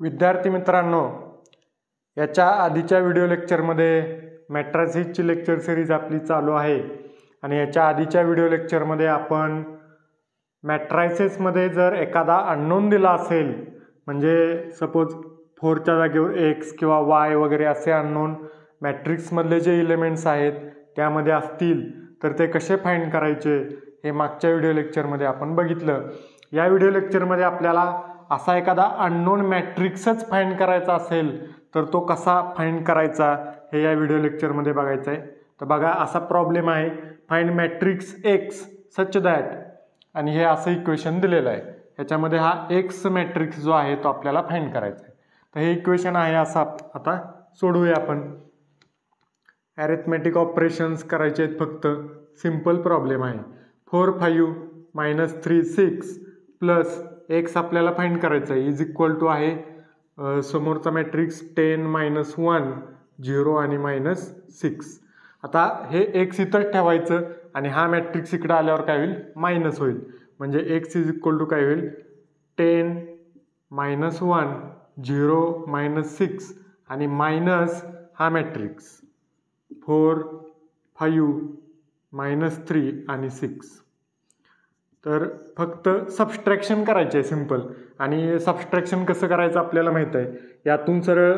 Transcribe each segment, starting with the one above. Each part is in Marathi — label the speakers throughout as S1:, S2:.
S1: विद्यार्थी मित्रांनो, याच्या आधीच्या व्हिडिओ लेक्चरमध्ये मॅट्रिसेसची लेक्चर सिरीज आपली चालू आहे आणि याच्या आधीच्या व्हिडिओ लेक्चरमध्ये आपण मॅट्रिसेसमध्ये जर एखादा अननोन दिला असेल, म्हणजे सपोज 4च्या जागेवर x किंवा y वगैरे असे अननोन मॅट्रिक्समधले जे एलिमेंट्स आहेत त्यामध्ये असतील तर ते कसे फाइंड करायचे हे मागच्या व्हिडिओ लेक्चरमध्ये आपण बघितलं. या व्हिडिओ लेक्चरमध्ये आपल्याला असा एखादा अननोन मॅट्रिक्सच फाइंड करायचा असेल तर तो कसा फाइंड करायचा हे या व्हिडिओ लेक्चरमध्ये बघायचं आहे. तर बघा, असा प्रॉब्लेम आहे, find matrix X such that, आणि हे असं इक्वेशन दिलेलं आहे. ह्याच्यामध्ये हा एक्स मॅट्रिक्स जो आहे तो आपल्याला फाइंड करायचा आहे. तर हे इक्वेशन आहे असं आता सोडवूया आपण. ॲरिथमेटिक ऑपरेशन्स करायचे आहेत फक्त, सिम्पल प्रॉब्लेम आहे. 4 5 -3 6 प्लस एक्स आपल्याला फाइंड करायचं आहे इज इक्वल टू आहे समोरचा मॅट्रिक्स 10 -1 0 आणि -6. आता हे एक्स इथंच ठेवायचं आणि हा मॅट्रिक्स इकडे आल्यावर काय होईल, मायनस होईल. म्हणजे एक्स इज इक्वल टू काय होईल, 10 -1 0 -6 आणि मायनस हा मॅट्रिक्स 4 5 -3 आणि 6. तर फक्त सबस्ट्रॅक्शन करायचे आहे सिम्पल. आणि सबस्ट्रॅक्शन कसं करायचं आपल्याला माहीत आहे. यातून सरळ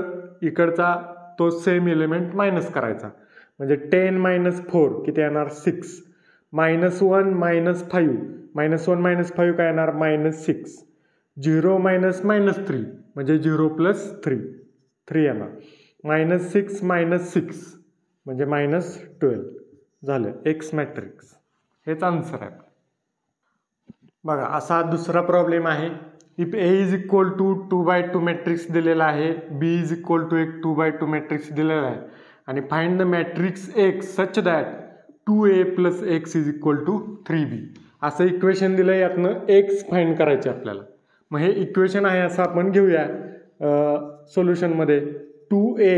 S1: इकडचा तो सेम एलिमेंट मायनस करायचा. म्हणजे 10 - 4 किती येणार, 6. -1 -5 -1 -5 काय येणार, -6. 0 -3 म्हणजे 0 + 3 येणार. -6 -6 म्हणजे -12 झालं एक्स मॅट्रिक्स. हेच आन्सर आहे. बघा, असा दुसरा प्रॉब्लेम आहे. If A is equal to 2/2 matrix दिलेला आहे, बी इज इक्वल टू एक 2/2 मॅट्रिक्स दिलेला आहे आणि find the matrix X such that 2a + x is equal to 3b. असं इक्वेशन दिलं आहे, यातनं एक्स फाइंड करायचे आपल्याला. मग हे इक्वेशन आहे असं आपण घेऊया सोल्युशनमध्ये. 2a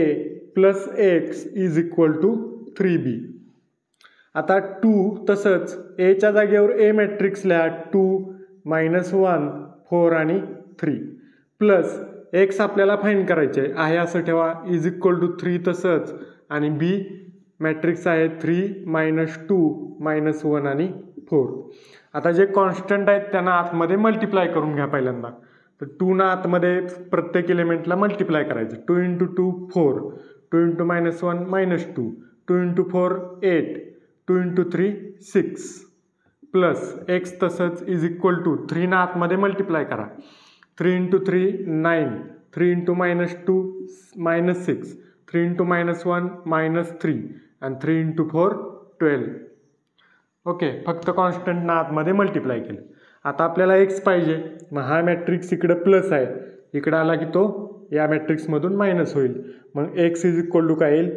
S1: + x is equal to 3b. आता 2 तसंच एच्या जागेवर ए मॅट्रिक्स लिहा, 2 -1 4 आणि 3 प्लस एक्स आपल्याला फाइंड करायचे आहे असं ठेवा इज इक्वल टू 3 तसंच, आणि बी मॅट्रिक्स आहे 3 -2 -1 आणि 4. आता जे कॉन्स्टंट आहेत त्यांना आतमध्ये मल्टिप्लाय करून घ्या पहिल्यांदा. तर 2 ना आतमध्ये प्रत्येक एलिमेंटला मल्टिप्लाय करायचं. 2 × 2 4, 2 × -1 -2, 2 × 4 8, 2 × 3 6 प्लस एक्स तसंच इज इक्वल टू 3 ना आतमध्ये मल्टिप्लाय करा. 3 × 3 9, 3 × -2 -6, 3 × -1 -3 आणि 3 × 4 12. ओके, फक्त कॉन्स्टंट ना आतमध्ये मल्टिप्लाय केलं. आता आपल्याला एक्स पाहिजे. मग हा मॅट्रिक्स इकडं प्लस आहे, इकडं आला की तो या मॅट्रिक्समधून मायनस होईल. मग एक्स इज इक्वल टू काय येईल,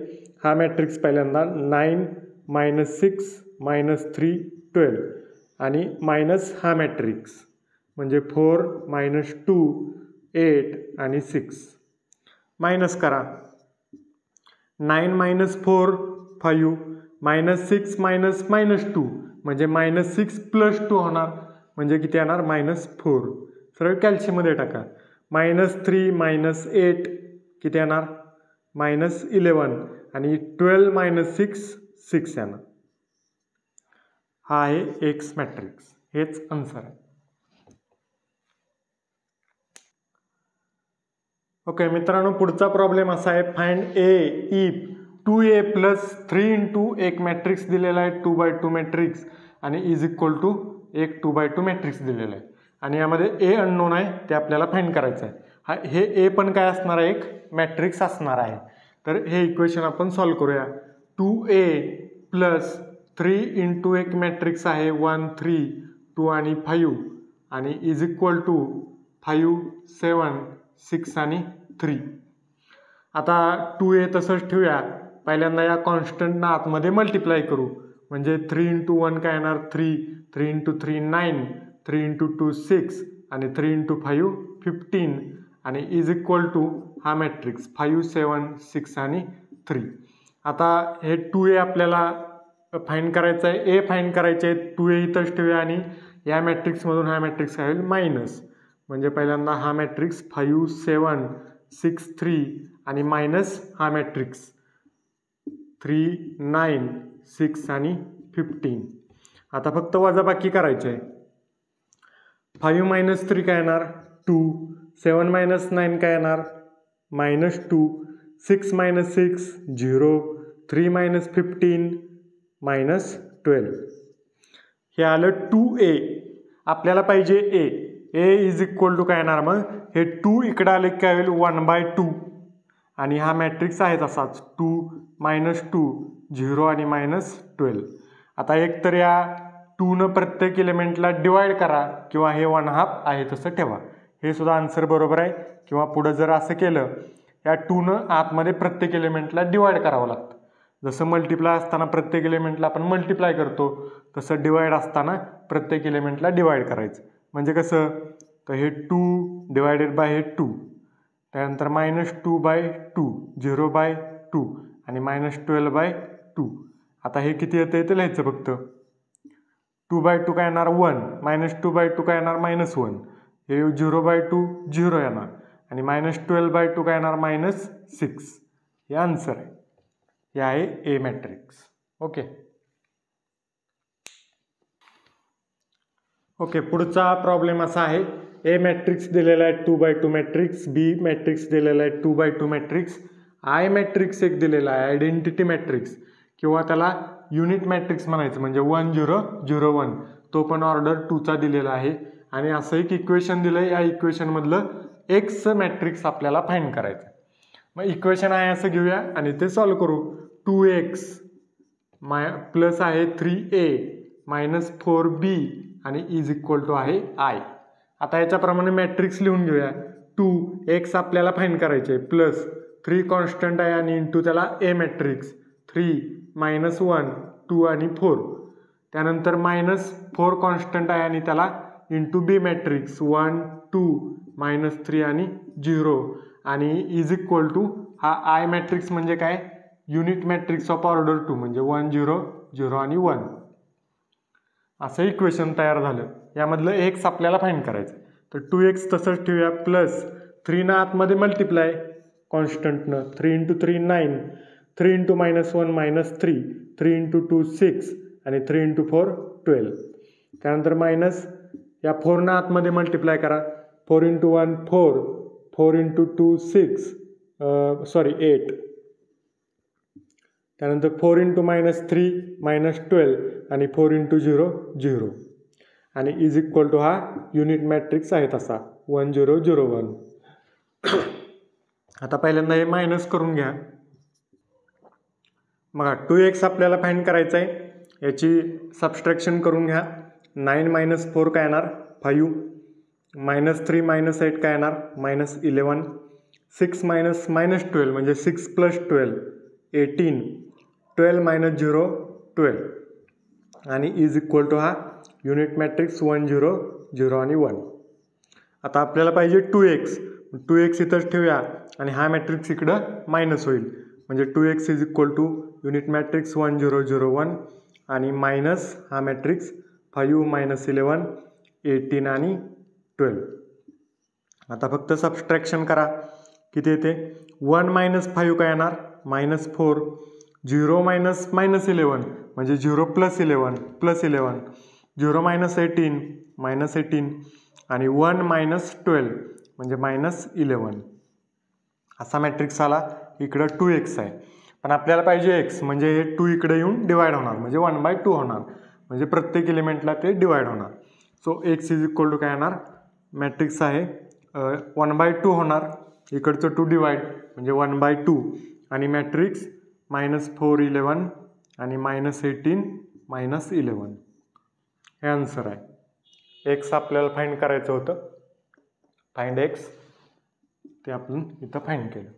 S1: हा मॅट्रिक्स पहिल्यांदा 9 -6 -3 12 आणि मायनस हा मॅट्रिक्स म्हणजे 4 -2 8 आणि 6. मायनस करा. 9 - 4 5 -6 -2 म्हणजे -6 + 2 होणार, म्हणजे किती येणार, -4. सरळ कॅल्शियममध्ये टाका. -3 -8 किती येणार, -11 आणि 12 - 6 येणार. हा आहे एक्स मॅट्रिक्स. हेच आन्सर आहे. ओके मित्रांनो, पुढचा प्रॉब्लेम असा आहे, फाइंड ए इफ 2a + 3 × एक मॅट्रिक्स दिलेला आहे 2/2 मॅट्रिक्स आणि इज इक्वल टू एक 2/2 मॅट्रिक्स दिलेला आहे आणि यामध्ये ए अननोन आहे ते आपल्याला फाइंड करायचं आहे. हे ए पण काय असणार आहे, एक मॅट्रिक्स असणार आहे. तर हे इक्वेशन आपण सॉल्व्ह करूया. 2a + 3 × एक मॅट्रिक्स आहे 1 3 2 आणि 5 आणि इज इक्वल टू 5 7 6 आणि 3. आता 2a तसंच ठेवूया. पहिल्यांदा या कॉन्स्टंटना आतमध्ये मल्टिप्लाय करू. म्हणजे 3 × 1 काय येणार, 3, 3 × 3 9, 3 × 2 6 आणि 3 × 5 15 आणि इज इक्वल टू हा मॅट्रिक्स 5 7 6 आणि 3. आता हे 2a आपल्याला फाइंड करायचं आहे, ए फाइंड करायचे आहे. 2a इथंच ठेवूया आणि या मॅट्रिक्समधून हा मॅट्रिक्स काय होईल, मायनस. म्हणजे पहिल्यांदा हा मॅट्रिक्स 5 7 6 3 आणि मायनस हा मॅट्रिक्स 3 9 6 आणि 15. आता फक्त वजाबाकी करायची आहे. 5 मायनस 3 काय येणार 2, 7 मायनस 9 काय येणार -2, 6 मायनस 6 0, 3 मायनस 15 -12. हे आलं 2a. आपल्याला पाहिजे a इज इक्वल टू काय येणार मग हे 2 इकडं आले काय होईल 1/2 आणि हा मॅट्रिक्स आहे तसाच 2 -2 0 आणि -12. आता एक तर या 2 प्रत्येक एलिमेंटला डिवाइड करा किंवा हे 1/2 आहे तसं ठेवा. हे सुद्धा आन्सर बरोबर आहे. किंवा पुढं जर असं केलं या 2 आतमध्ये प्रत्येक एलिमेंटला डिवाइड करावं लागतं. जसं मल्टिप्लाय असताना प्रत्येक एलिमेंटला आपण मल्टिप्लाय करतो तसं डिवाइड असताना प्रत्येक एलिमेंटला डिवाइड करायचं. म्हणजे कसं तर हे 2 डिवायडेड बाय हे 2, त्यानंतर -2/2, 0/2 आणि -12/2. आता हे किती येतं ते लिहायचं फक्त. 2/2 काय येणार 1, -2/2 काय येणार -1, हे 0/2 0 येणार आणि -12/2 काय येणार -6. हे आन्सर आहे. हे आहे ए मॅट्रिक्स. ओके पुढचा प्रॉब्लेम असा आहे. ए मॅट्रिक्स दिलेला आहे 2/2 मॅट्रिक्स, बी मॅट्रिक्स दिलेला आहे 2/2 मॅट्रिक्स, आय मॅट्रिक्स एक दिलेला आहे आयडेंटिटी मॅट्रिक्स किंवा त्याला युनिट मॅट्रिक्स म्हणायचं म्हणजे 1 0 0 1, तो पण ऑर्डर 2चा दिलेला आहे. आणि असं एक इक्वेशन दिलं आहे. या इक्वेशनमधलं एक्स मॅट्रिक्स आपल्याला फाइंड करायचं. मग इक्वेशन आहे असं घेऊया आणि ते सॉल्व करू. 2x प्लस आहे 3a मायनस 4b आणि इज इक्वल टू आहे आय. आता याच्याप्रमाणे मॅट्रिक्स लिहून घेऊया. 2x आपल्याला फाइंड करायचे प्लस 3 कॉन्स्टंट आहे आणि इंटू त्याला ए मॅट्रिक्स 3 -1 2 आणि 4, त्यानंतर -4 कॉन्स्टंट आहे आणि त्याला इंटू बी मॅट्रिक्स 1 2 -3 आणि 0 आणि इज इक्वल टू हा आय मॅट्रिक्स म्हणजे काय युनिट मॅट्रिक्स ऑफ ऑर्डर 2 म्हणजे 1 0 0 आणि 1. असं इक्वेशन तयार झालं. यामधलं एक्स आपल्याला फाइंड करायचं. तर 2x तसंच ठेवूया प्लस 3 ना आतमध्ये मल्टिप्लाय कॉन्स्टंटनं 3 × 3 9, 3 × -1 -3, 3 × 2 6 आणि 3 × 4 12. त्यानंतर मायनस या 4 ना आतमध्ये मल्टिप्लाय करा 4 × 1 4, 4 × 2 6 8, त्यानंतर 4 × -3 -12 आणि 4 × 0 0 आणि इज इक्वल टू हा युनिट मॅट्रिक्स आहे तसा 1 0 0 1. आता पहिल्यांदा हे मायनस करून घ्या. बघा 2x आपल्याला फाइंड करायचं आहे. याची सबस्ट्रॅक्शन करून घ्या. 9 - 4 काय येणार 5, -3 -8 काय येणार -11, 6 -12 म्हणजे 6 + 12 18, 12 - 0 12 आणि इज इक्वल टू हा युनिट मॅट्रिक्स 1 0 0 आणि 1. आता आपल्याला पाहिजे 2x इथंच ठेवूया आणि हा मॅट्रिक्स इकडं मायनस होईल म्हणजे 2x is equal to unit matrix 1 0 0 1 आणि मायनस हा मॅट्रिक्स 5 -11 18 आणि 12. आता फक्त सबस्ट्रॅक्शन करा. किती येते 1 - 5 काय येणार -4, 0 - -11 म्हणजे 0 + 11 +11, 0 - 18 -18 आणि 1 - 12 म्हणजे -11. असा मॅट्रिक्स आला. इकडं 2x आहे पण आपल्याला पाहिजे x म्हणजे हे 2 इकडे येऊन डिवाइड होणार म्हणजे 1/2 होणार म्हणजे प्रत्येक एलिमेंटला ते डिवाइड होणार. So x is equal to काय येणार मॅट्रिक्स आहे 1/2 होणार. इकडचं 2 डिवाइड म्हणजे 1/2 आणि मॅट्रिक्स -4 11 आणि -18 -11. हे आन्सर आहे. x आपल्याला फाइंड करायचं होतं. फाइंड x ते आपण इथं फाइंड केलं.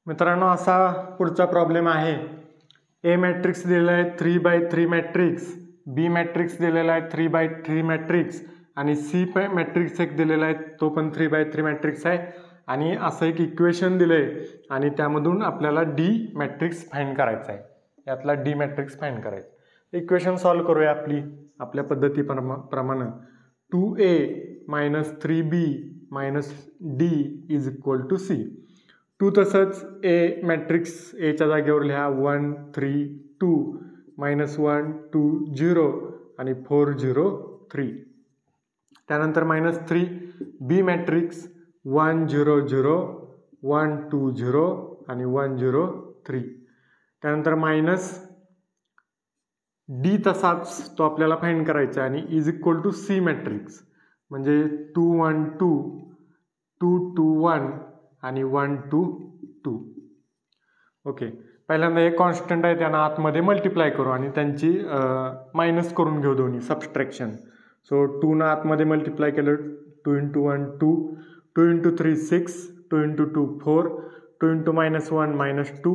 S1: मित्रांनो असा पुढचा प्रॉब्लेम आहे. ए मॅट्रिक्स दिलेला आहे 3/3 मॅट्रिक्स, बी मॅट्रिक्स दिलेला आहे 3/3 मॅट्रिक्स आणि सी मॅट्रिक्स एक दिलेला आहे तो पण 3/3 मॅट्रिक्स आहे आणि असं एक इक्वेशन दिलं आहे आणि त्यामधून आपल्याला डी मॅट्रिक्स फाइंड करायचा आहे. यातला डी मॅट्रिक्स फाइंड करायचा. इक्वेशन सॉल्व करूया आपली. आपल्या पद्धतीप्रमाणे 2a minus 3b minus d is equal to c. 2 तसंच ए मॅट्रिक्स एच्या जागेवर लिहा 1 3 2 मायनस 1 2 0 आणि 4 0 3. त्यानंतर मायनस 3 बी मॅट्रिक्स 1 0 0 1 2 0 आणि 1 0 3. त्यानंतर मायनस डी तसाच तो आपल्याला फाइंड करायचा आणि is equal to C matrix म्हणजे 2 1 2 2 2 1 आणि 1 2 2. ओके, पहिल्यांदा हे कॉन्स्टंट आहे त्यांना आतमध्ये मल्टिप्लाय करू आणि त्यांची मायनस करून घेऊ दोन्ही सबस्ट्रॅक्शन. सो 2 ना आतमध्ये मल्टिप्लाय केलं 2 × 1 2 2 × 3 6 2 × 2 4 2 × -1 -2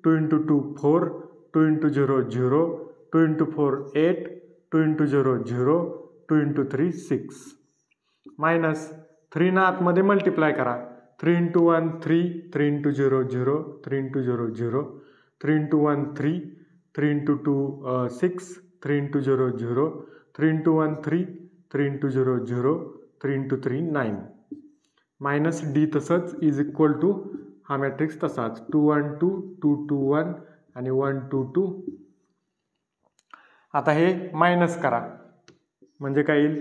S1: 2 × 2 4 2 × 0 0 2 × 4 8 2 × 0 0 2 × 3 6 मायनस 3 ना आतमध्ये मल्टिप्लाय करा 3 × 1 3 3 × 0 0 3 × 0 0 3 × 1 3 3 × 2 6 3 × 0 0 3 × 1 3 3 × 0 0 3 × 3 9 मायनस डी तसंच इज इक्वल टू हा मॅट्रिक्स तसाच 2 1 2 2 2 1 आणि 1 2 2. आता हे मायनस करा म्हणजे काय येईल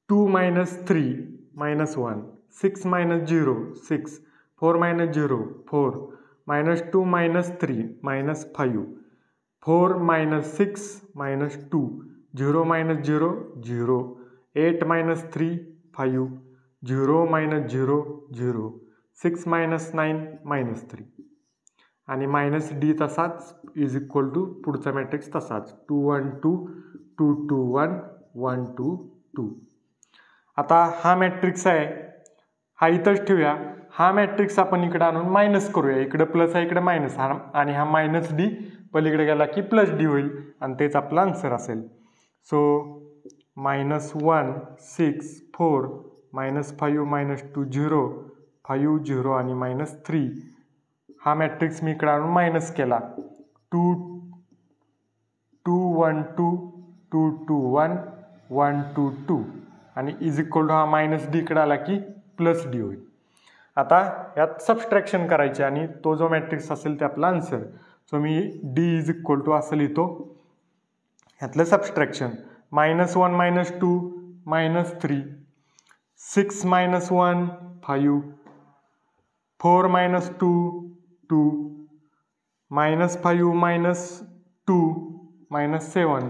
S1: 2 minus 3 minus 1 6 minus 0 6 4 minus 0 4 minus 2 minus 3 minus 5 4 minus 6 minus 2 0 minus 0 0 8 minus 3 5 0 minus 0 0 6 minus 9 minus 3 आणि मायनस डी तसाच इज इक्वल टू पुढचा मॅट्रिक्स तसाच 2 1 2 2 2 1 1 2 2. आता हा मॅट्रिक्स आहे हा इथंच ठेवूया. हा मॅट्रिक्स आपण इकडे आणून मायनस करूया. इकडे प्लस आहे इकडे मायनस आणि हा मायनस डी पलीकडे गेला की प्लस डी होईल आणि तेच आपला आन्सर असेल. सो -1 6 4 -5 -2 0 5 0 आणि -3 हा मॅट्रिक्स मी इकडे आणून मायनस केला 2 2 1 2 2 2 1 1 2 2 आणि इज इक्वल टू हा मायनस डी इकडे आला की प्लस डी होईल. आता यात सबस्ट्रॅक्शन करायचे आणि तो जो मॅट्रिक्स असेल ते आपला आन्सर. सो मी डी इज इक्वल टू असं लिहितो ह्यातलं सबस्ट्रॅक्शन -1 -2 -3 6 -1 5 4 -2 2 -5 -2 -7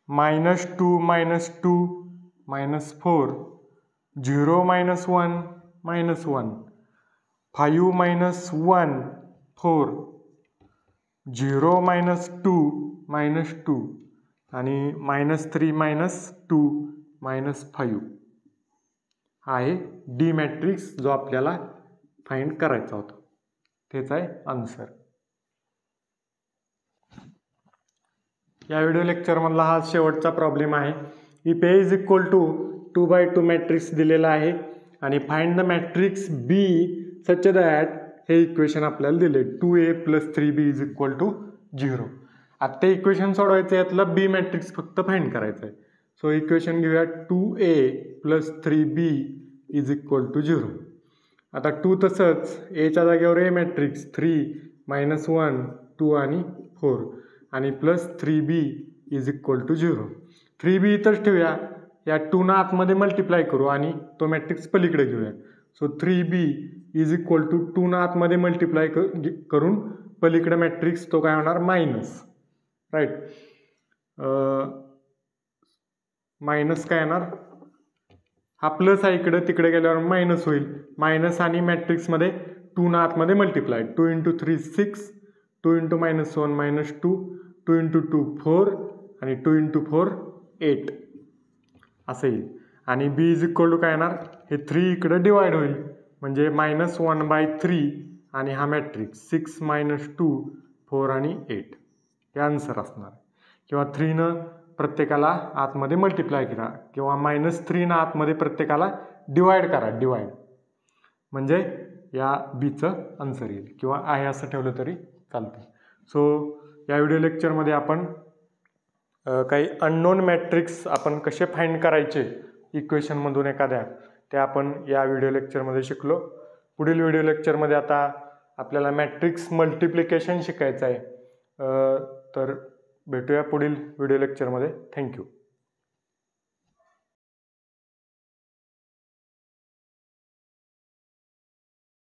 S1: -2 -2 -2 -4 0 -1 -1 5 -1 4 0 -2 -2 आणि -3 -2 -5 हा आहे डी मॅट्रिक्स जो आपल्याला फाइंड करायचा होता. तेच आहे आन्सर. या व्हिडिओ लेक्चरमधला हा शेवटचा प्रॉब्लेम आहे. If A is equal to 2/2 matrix दिलेला आहे आणि find the matrix B such that हे इक्वेशन आपल्याला दिले 2a + 3b is equal to 0. आता ते इक्वेशन सोडवायचं यातलं बी मॅट्रिक्स फक्त फाइंड करायचं आहे. सो इक्वेशन घेऊया 2a + 3b is equal to 0. आता 2 तसंच एच्या जागेवर ए मॅट्रिक्स 3 -1 2 आणि 4 आणि plus 3b is equal to 0. 3b इथंच ठेवूया. या 2 ना आतमध्ये मल्टिप्लाय करू आणि तो मॅट्रिक्स पलीकडे घेऊया. So 3b is equal to 2 ना आतमध्ये मल्टिप्लाय करून पलीकडे मॅट्रिक्स तो काय होणार मायनस. राईट, मायनस काय येणार हा प्लस आहे इकडे तिकडे गेल्यावर मायनस होईल. मायनस आणि मॅट्रिक्समध्ये 2 ना आतमध्ये मल्टिप्लाय 2 × 3 6 2 × -1 -2 2 × 2 4 आणि 2 × 4 8 असं येईल. आणि बी इज इक्वल टू काय येणार हे 3 इकडे डिवाइड होईल म्हणजे -1/3 आणि हा मॅट्रिक्स 6 -2 4 आणि 8 हे आन्सर असणार. किंवा 3 प्रत्येकाला आतमध्ये मल्टिप्लाय करा किंवा -3 आतमध्ये प्रत्येकाला डिवाइड करा डिवाइड म्हणजे या बीचं आन्सर येईल किंवा आहे असं ठेवलं तरी चालतं. सो या व्हिडिओ लेक्चरमध्ये आपण काही अननोन मॅट्रिक्स आपण कसे फाइंड करायचे इक्वेशनमधून एखाद्या, ते आपण या व्हिडिओ लेक्चरमध्ये शिकलो. पुढील व्हिडिओ लेक्चरमध्ये आता आपल्याला मॅट्रिक्स मल्टिप्लिकेशन शिकायचं आहे. तर भेटूया पुढील व्हिडिओ लेक्चरमध्ये. थँक्यू.